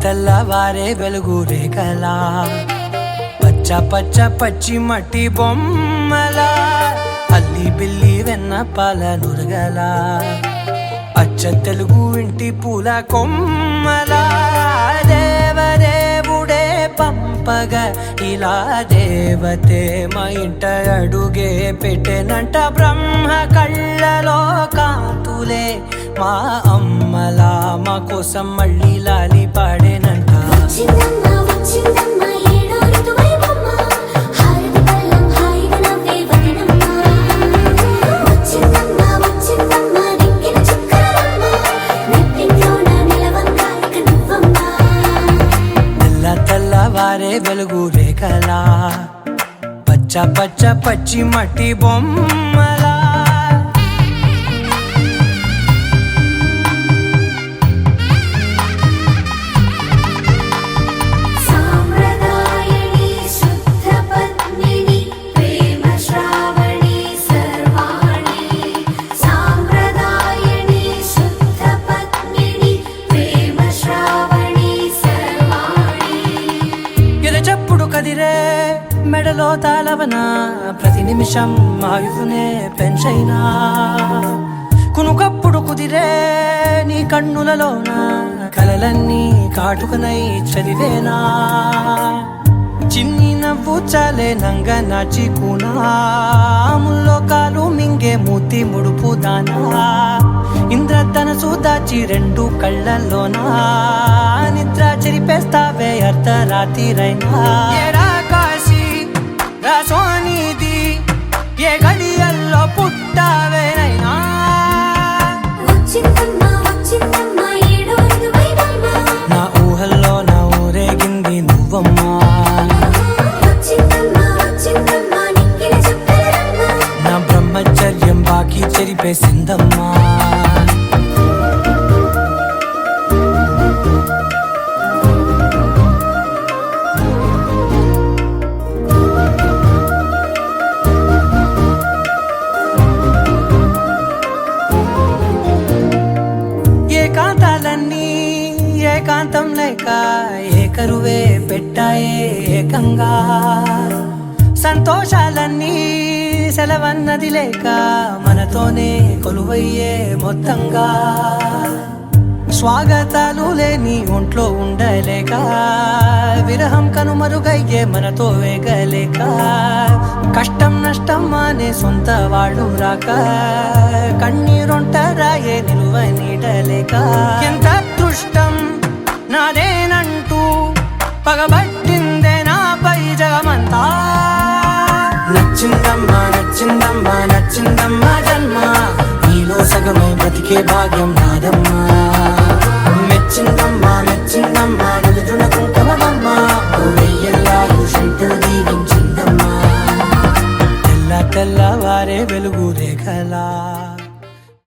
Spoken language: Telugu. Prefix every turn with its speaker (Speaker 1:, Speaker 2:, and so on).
Speaker 1: తెల్లవారే వెలుగు రేఖలా పచ్చ పచ్చ పచ్చి మట్టి బొమ్మలా అల్లి బిల్లి వెన్న పాల నురగలా అచ్చ తెలుగు ఇంటి పూల కొమ్మలా దేవదేవుడే పంపగా ఇలా దేవతే మా ఇంట అడుగే పెట్టెనంట బ్రహ్మ కళ్ళలో కాంతులే మా అమ్మలా మా కోసం మళ్ళీ లాలి పాడేనంట తెల్లవారే వెలుగు రేఖలా పచ్చ పచ్చ పచ్చి మట్టి బొమ్మలా కదిరే మెడలో తాళవన ప్రతి నిమిషం ఆయుధునే పెంచైనా కునుకప్పుడు కుదిరే నీ కన్నులలోన కలలన్నీ కాటుకనై చదివేనా చిన్ని నవ్వు చాలే నంగ నాచి కూనాముల్లో కాలు మింగే మూతి ముడుపు దానా ఇంద్రధనసు దాచి రెండు కళ్ళల్లోనా నిద్ర చెరిపేస్తావే అర్ధరాత్రిరైనా కాశీ రాసోనిది ఏ గడియల్లో పుట్టావేనైనా నా ఊహల్లో నా ఊరేగింది నువ్వమ్మా నా బ్రహ్మచర్యం బాకీ చెరిపేసిందమ్మా ఏకాంతాలన్నీ ఏకాంతం లేక ఏకరువే పెట్టాయే ఏకంగా సంతోషాలన్నీ సెలవన్నది లేక మనతోనే కొలువయ్యే మొత్తంగా స్వాగతాలు లేని ఒంట్లో ఉండలేక విరహం కనుమరుగయ్యే మనతో వేగలేక కష్టం నష్టం అనే సొంత వాడు రాక కన్నీరొంటరాయే నిలువ నీడలేక ఎంత అదృష్టం నాదేనంటూ పగబట్టిందే నాపై జగమంతా నచ్చిందమ్మా నచ్చిందమ్మా నచ్చిందమ్మా జన్మ నీలో సగమై బ్రతికే భాగ్యం నాదమ్మా